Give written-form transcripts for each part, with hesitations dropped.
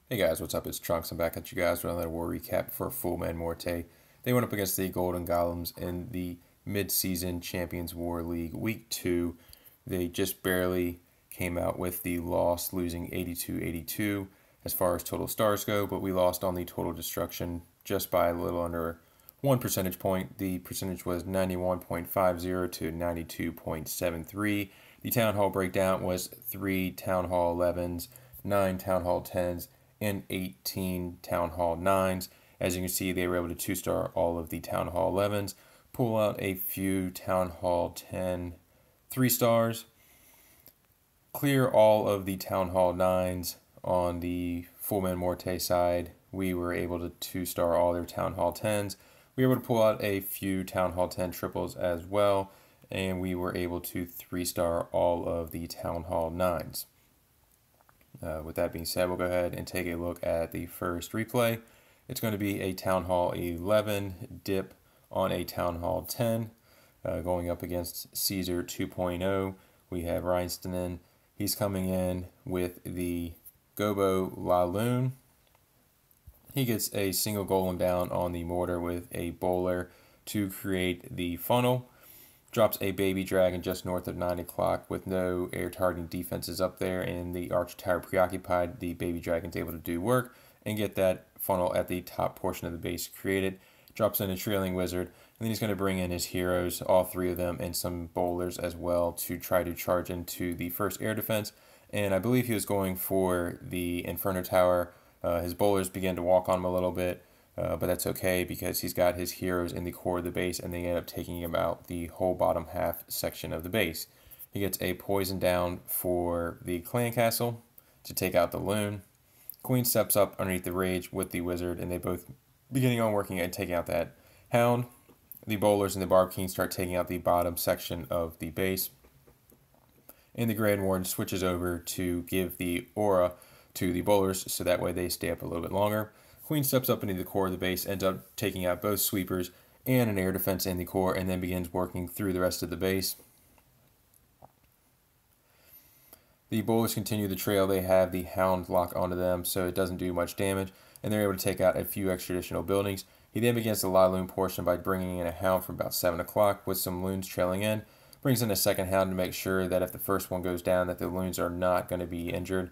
Hey guys, what's up? It's Trunks. I'm back at you guys with another war recap for Fulmen Morte. They went up against the Golden Goblins in the Midseason Champions War League Week 2. They just barely came out with the loss, losing 82-82 as far as total stars go, but we lost on the total destruction just by a little under 1 percentage point. The percentage was 91.50 to 92.73. The Town Hall breakdown was 3 Town Hall 11s, 9 Town Hall 10s, and 18 Town Hall 9s. As you can see, they were able to 2-star all of the Town Hall 11s, pull out a few Town Hall 10 3-stars, clear all of the Town Hall 9s on the Fulmen Morte side. We were able to 2-star all their Town Hall 10s. We were able to pull out a few Town Hall 10 triples as well, and we were able to 3-star all of the Town Hall 9s. With that being said, we'll go ahead and take a look at the first replay. It's going to be a Town Hall 11 dip on a Town Hall 10, going up against Caesar 2.0. We have Reinstein. He's coming in with the Gobo La Lune. He gets a single golem down on the mortar with a bowler to create the funnel. Drops a baby dragon just north of 9 o'clock with no air targeting defenses up there, and the archer tower preoccupied. The baby dragon's able to do work and get that funnel at the top portion of the base created. Drops in a trailing wizard, and then he's going to bring in his heroes, all three of them, and some bowlers as well to try to charge into the first air defense. And I believe he was going for the Inferno Tower. His bowlers began to walk on him a little bit. But that's okay because he's got his heroes in the core of the base, and they end up taking him out the whole bottom half section of the base. He gets a poison down for the clan castle to take out the loon. Queen steps up underneath the rage with the wizard, and they both beginning on working and taking out that hound. The bowlers and the barb king start taking out the bottom section of the base, and the Grand Warden switches over to give the aura to the bowlers so that way they stay up a little bit longer. Queen steps up into the core of the base, ends up taking out both sweepers and an air defense in the core, and then begins working through the rest of the base. The bowlers continue the trail. They have the hound lock onto them, so it doesn't do much damage, and they're able to take out a few extra additional buildings. He then begins the La Lune portion by bringing in a hound from about 7 o'clock with some loons trailing in. Brings in a second hound to make sure that if the first one goes down, that the loons are not going to be injured.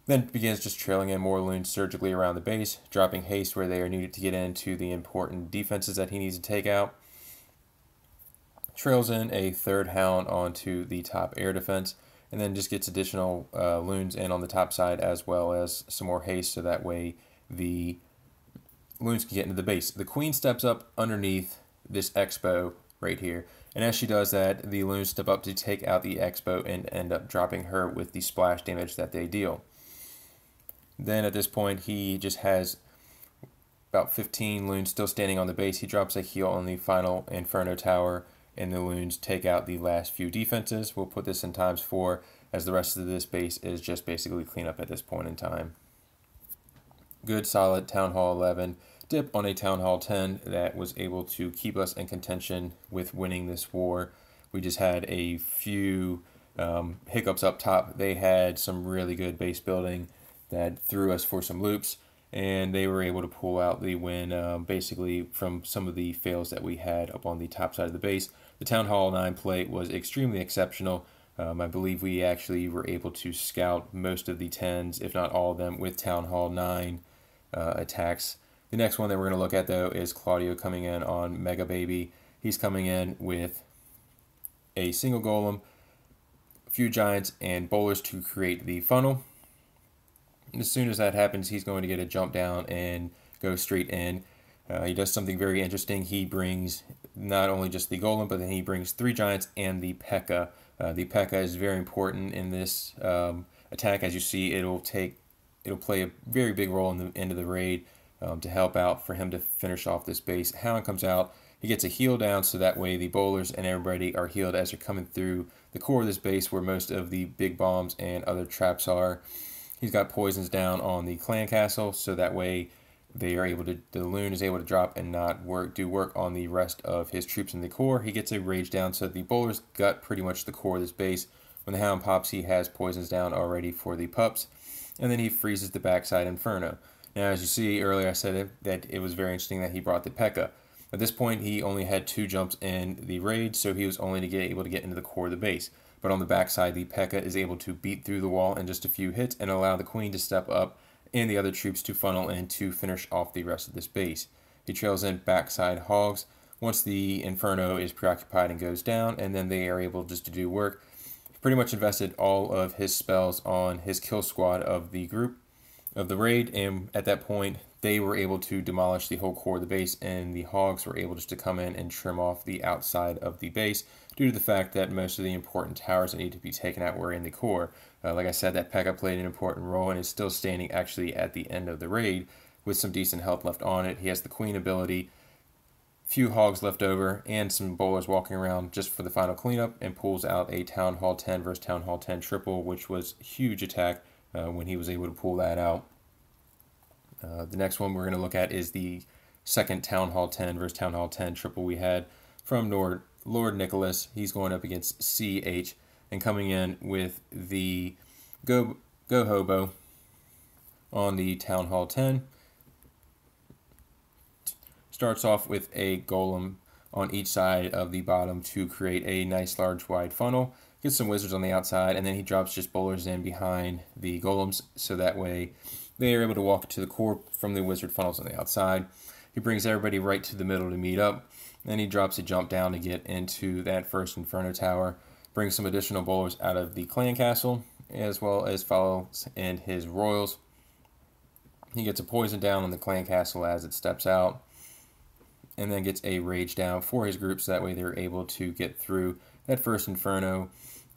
Then begins just trailing in more loons surgically around the base, dropping haste where they are needed to get into the important defenses that he needs to take out. Trails in a third hound onto the top air defense, and then just gets additional loons in on the top side as well as some more haste so that way the loons can get into the base. The queen steps up underneath this expo right here, and as she does that, the loons step up to take out the expo and end up dropping her with the splash damage that they deal. Then at this point, he just has about 15 loons still standing on the base. He drops a heal on the final Inferno Tower, and the loons take out the last few defenses. We'll put this in ×4, as the rest of this base is just basically cleanup at this point in time. Good, solid Town Hall 11 dip on a Town Hall 10 that was able to keep us in contention with winning this war. We just had a few hiccups up top. They had some really good base building that threw us for some loops, and they were able to pull out the win basically from some of the fails that we had up on the top side of the base. The Town Hall 9 play was extremely exceptional. I believe we actually were able to scout most of the 10s, if not all of them, with Town Hall 9 attacks. The next one that we're going to look at, though, is Claudio coming in on Mega Baby. He's coming in with a single golem, a few giants, and bowlers to create the funnel. As soon as that happens, he's going to get a jump down and go straight in. He does something very interesting. He brings not only just the golem, but then he brings 3 giants and the P.E.K.K.A. The P.E.K.K.A. is very important in this attack. As you see, it'll play a very big role in the end of the raid to help out for him to finish off this base. Hound comes out. He gets a heal down so that way the bowlers and everybody are healed as they're coming through the core of this base where most of the big bombs and other traps are. He's got poisons down on the clan castle, so that way they are able to, the loon is able to drop and not do work on the rest of his troops in the core. He gets a rage down, so the bowlers gut pretty much the core of this base. When the hound pops, he has poisons down already for the pups. and then he freezes the backside Inferno. Now, as you see earlier, I said that it was very interesting that he brought the P.E.K.K.A. At this point, he only had 2 jumps in the raid, so he was only able to get into the core of the base. But on the backside, the P.E.K.K.A. is able to beat through the wall in just a few hits and allow the Queen to step up and the other troops to funnel in to finish off the rest of this base. He trails in backside Hogs once the Inferno is preoccupied and goes down, and then they are able just to do work. He pretty much invested all of his spells on his kill squad of the group of the raid, and at that point they were able to demolish the whole core of the base, and the Hogs were able just to come in and trim off the outside of the base due to the fact that most of the important towers that need to be taken out were in the core. Like I said, that P.E.K.K.A. played an important role and is still standing actually at the end of the raid with some decent health left on it. He has the Queen ability, few Hogs left over, and some bowlers walking around just for the final cleanup, and pulls out a Town Hall 10 versus Town Hall 10 triple, which was a huge attack when he was able to pull that out. The next one we're going to look at is the second Town Hall 10 versus Town Hall 10 triple we had from Lord Nicholas. He's going up against CH and coming in with the Go Hobo on the Town Hall 10. Starts off with a golem on each side of the bottom to create a nice large wide funnel. Gets some wizards on the outside, and then he drops just bowlers in behind the golems, so that way they are able to walk to the core from the wizard funnels on the outside. He brings everybody right to the middle to meet up. Then he drops a jump down to get into that first Inferno tower. Brings some additional bowlers out of the clan castle, as well as follows in his royals. He gets a poison down on the clan castle as it steps out, and then gets a rage down for his group, so that way they're able to get through that first Inferno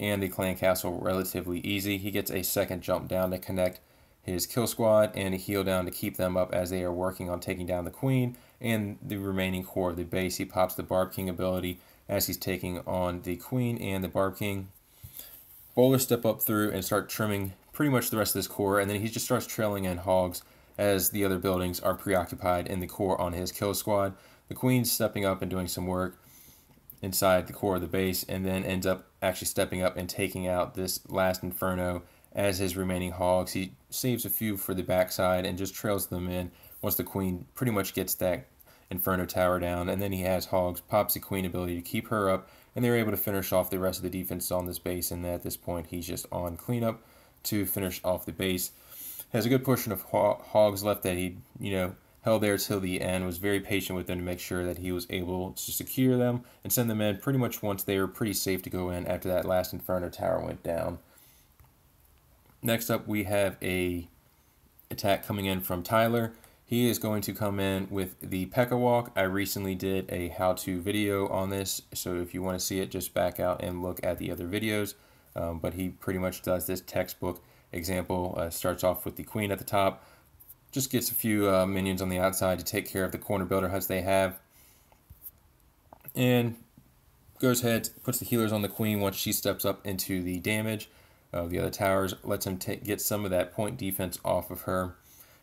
and the clan castle relatively easy. He gets a second jump down to connect his kill squad and a heal down to keep them up as they are working on taking down the Queen and the remaining core of the base. He pops the Barb King ability as he's taking on the Queen and the Barb King. Bowlers step up through and start trimming pretty much the rest of this core, and then he just starts trailing in Hogs as the other buildings are preoccupied in the core on his kill squad. The Queen's stepping up and doing some work inside the core of the base, and then ends up actually stepping up and taking out this last Inferno as his remaining Hogs. He saves a few for the backside and just trails them in once the Queen pretty much gets that Inferno tower down, and then he has Hogs, pops the Queen ability to keep her up, and they're able to finish off the rest of the defense on this base, and at this point he's just on cleanup to finish off the base. Has a good portion of Hogs left that he, held there till the end, was very patient with them to make sure that he was able to secure them and send them in pretty much once they were pretty safe to go in after that last Inferno tower went down. Next up, we have a attack coming in from Tyler. He is going to come in with the P.E.K.K.A. walk. I recently did a how-to video on this, so if you want to see it, just back out and look at the other videos. But he pretty much does this textbook example. Starts off with the Queen at the top, just gets a few minions on the outside to take care of the corner builder huts they have, and goes ahead, puts the healers on the Queen once she steps up into the damage of the other towers, lets him get some of that point defense off of her,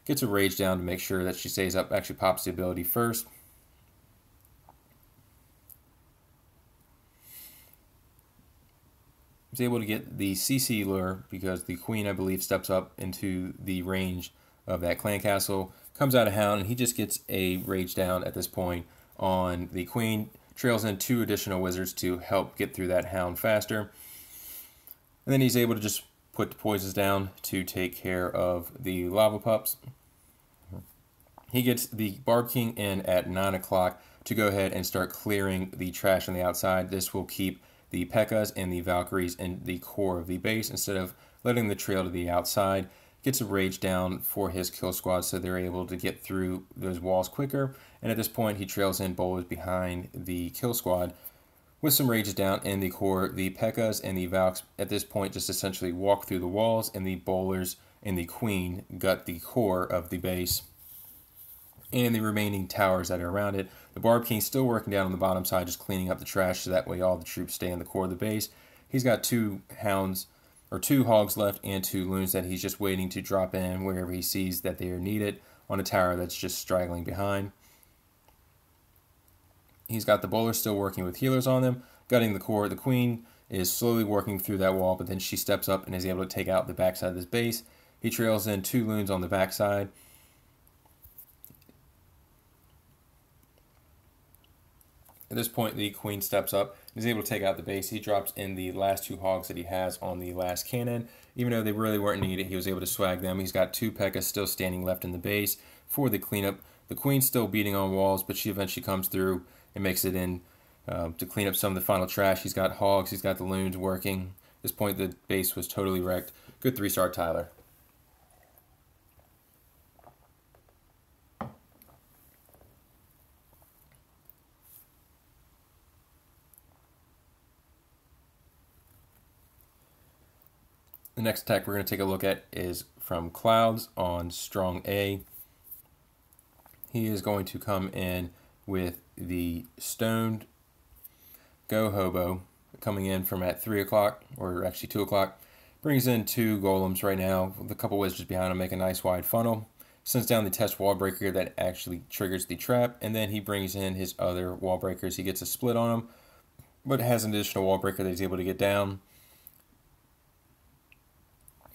gets a rage down to make sure that she stays up, actually pops the ability first. He's able to get the CC lure because the Queen, I believe, steps up into the range of that clan castle, comes out of Hound, and he just gets a rage down at this point on the Queen, trails in 2 additional wizards to help get through that Hound faster, and then he's able to just put the poisons down to take care of the lava pups. He gets the Barb King in at 9 o'clock to go ahead and start clearing the trash on the outside. This will keep the P.E.K.K.A.s and the Valkyries in the core of the base instead of letting the trail to the outside. Gets a rage down for his kill squad so they're able to get through those walls quicker, and at this point he trails in bowlers behind the kill squad with some rages down in the core. The P.E.K.K.A.s and the Valks at this point just essentially walk through the walls, and the bowlers and the Queen gut the core of the base and the remaining towers that are around it. The Barb King's still working down on the bottom side, just cleaning up the trash so that way all the troops stay in the core of the base. He's got 2 Hogs left and 2 loons that he's just waiting to drop in wherever he sees that they are needed on a tower that's just straggling behind. He's got the bowlers still working with healers on them, gutting the core. The Queen is slowly working through that wall, but then she steps up and is able to take out the backside of this base. He trails in 2 loons on the backside. At this point, the queen steps up and is able to take out the base. He drops in the last 2 hogs that he has on the last cannon. Even though they really weren't needed, he was able to swag them. He's got 2 P.E.K.K.A.s still standing left in the base for the cleanup. The queen's still beating on walls, but she eventually comes through and makes it in to clean up some of the final trash. He's got hogs, he's got the loons working. At this point, the base was totally wrecked. Good 3-star Tyler. The next attack we're going to take a look at is from Clouds on Strong A. He is going to come in with the Stoned Go Hobo, coming in from at 3 o'clock, or actually 2 o'clock. Brings in 2 golems right now, with a couple wizards behind him, make a nice wide funnel. Sends down the test wall breaker that actually triggers the trap, and then he brings in his other wall breakers. He gets a split on them, but has an additional wall breaker that he's able to get down.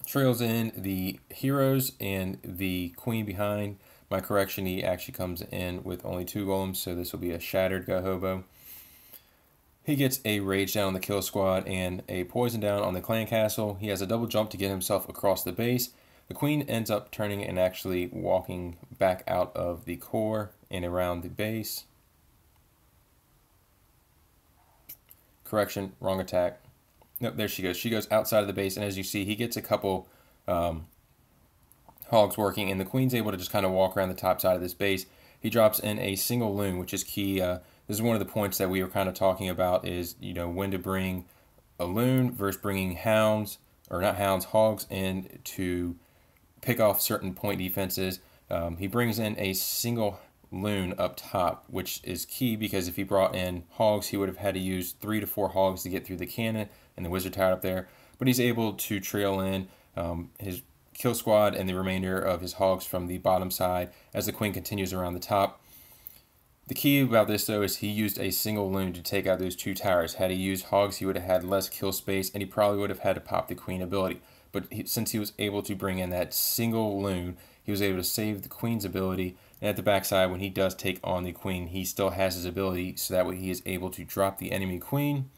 Trails in the heroes and the queen behind. My correction, he actually comes in with only 2 golems, so this will be a Shattered Go Hobo. He gets a Rage down on the kill squad and a Poison down on the clan castle. He has a double jump to get himself across the base. The queen ends up turning and actually walking back out of the core and around the base. Correction, wrong attack. Nope, there she goes. She goes outside of the base, and as you see, he gets a couple hogs working, and the queen's able to just kind of walk around the top side of this base. He drops in a single loon, which is key. This is one of the points that we were kind of talking about is, you know, when to bring a loon versus bringing hounds, or not hounds, hogs in to pick off certain point defenses. He brings in a single loon up top, which is key because if he brought in hogs, he would have had to use 3 to 4 hogs to get through the cannon and the wizard tower up there. But he's able to trail in his kill squad and the remainder of his hogs from the bottom side as the queen continues around the top. The key about this, though, is he used a single loon to take out those 2 towers. Had he used hogs, he would have had less kill space, and he probably would have had to pop the queen ability. But since he was able to bring in that single loon, he was able to save the queen's ability. And at the backside, when he does take on the queen, he still has his ability, so that way he is able to drop the enemy queen.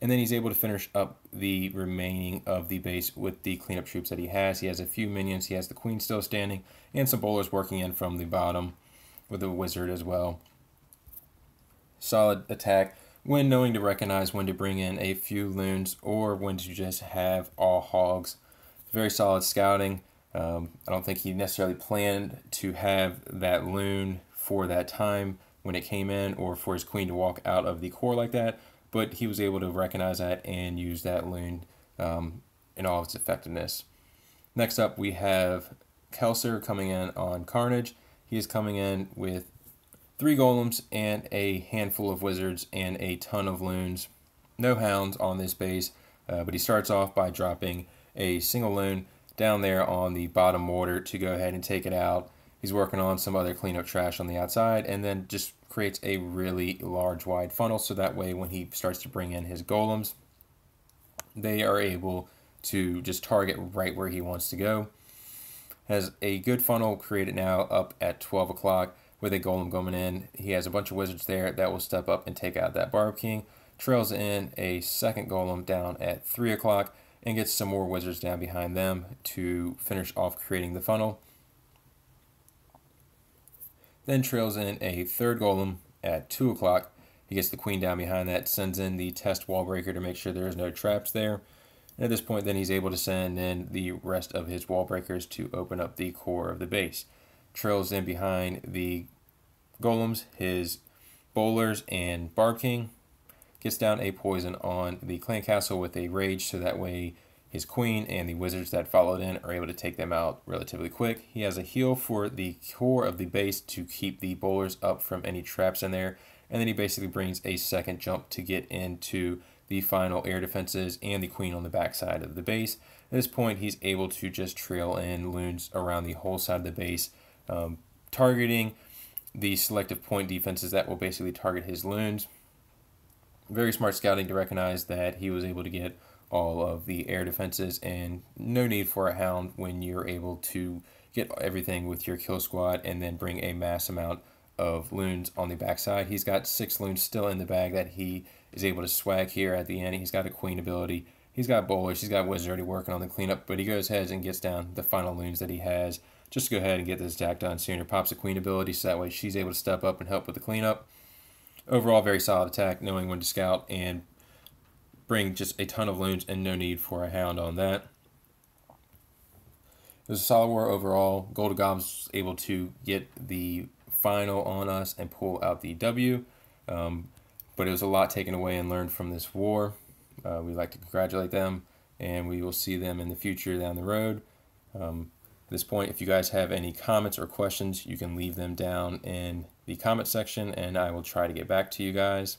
And then he's able to finish up the remaining of the base with the cleanup troops that he has. He has a few minions. He has the queen still standing, and some bowlers working in from the bottom with a wizard as well. Solid attack when knowing to recognize when to bring in a few loons or when to just have all hogs. Very solid scouting. I don't think he necessarily planned to have that loon for that time when it came in, or for his queen to walk out of the core like that, but he was able to recognize that and use that loon in all of its effectiveness. Next up, we have Kelser coming in on Carnage. He is coming in with 3 golems and a handful of wizards and a ton of loons. No hounds on this base, but he starts off by dropping a single loon down there on the bottom mortar to go ahead and take it out. He's working on some other cleanup trash on the outside, and then just creates a really large wide funnel, so that way when he starts to bring in his golems, they are able to just target right where he wants to go. Has a good funnel created now up at 12 o'clock with a golem going in. He has a bunch of wizards there that will step up and take out that Barb King. Trails in a second golem down at 3 o'clock and gets some more wizards down behind them to finish off creating the funnel. Then trails in a third golem at 2 o'clock. He gets the queen down behind that, sends in the test wall breaker to make sure there is no traps there. And at this point, then he's able to send in the rest of his wall breakers to open up the core of the base. Trails in behind the golems, his bowlers and Barb King. Gets down a poison on the clan castle with a rage, so that way his queen and the wizards that followed in are able to take them out relatively quick. He has a heal for the core of the base to keep the bowlers up from any traps in there. And then he basically brings a second jump to get into the final air defenses and the queen on the backside of the base. At this point, he's able to just trail in loons around the whole side of the base, targeting the selective point defenses that will basically target his loons. Very smart scouting to recognize that he was able to get all of the air defenses, and no need for a hound when you're able to get everything with your kill squad and then bring a mass amount of loons on the backside. He's got 6 loons still in the bag that he is able to swag here at the end. He's got a queen ability. He's got bowlers. He's got wizards already working on the cleanup, but he goes ahead and gets down the final loons that he has. Just to go ahead and get this attack done sooner. Pops a queen ability so that way she's able to step up and help with the cleanup. Overall, very solid attack, knowing when to scout and bring just a ton of loons and no need for a hound on that. It was a solid war overall. Golden Goblins was able to get the final on us and pull out the W. But it was a lot taken away and learned from this war. We'd like to congratulate them, and we will see them in the future down the road. At this point, if you guys have any comments or questions, you can leave them down in the comment section, and I will try to get back to you guys.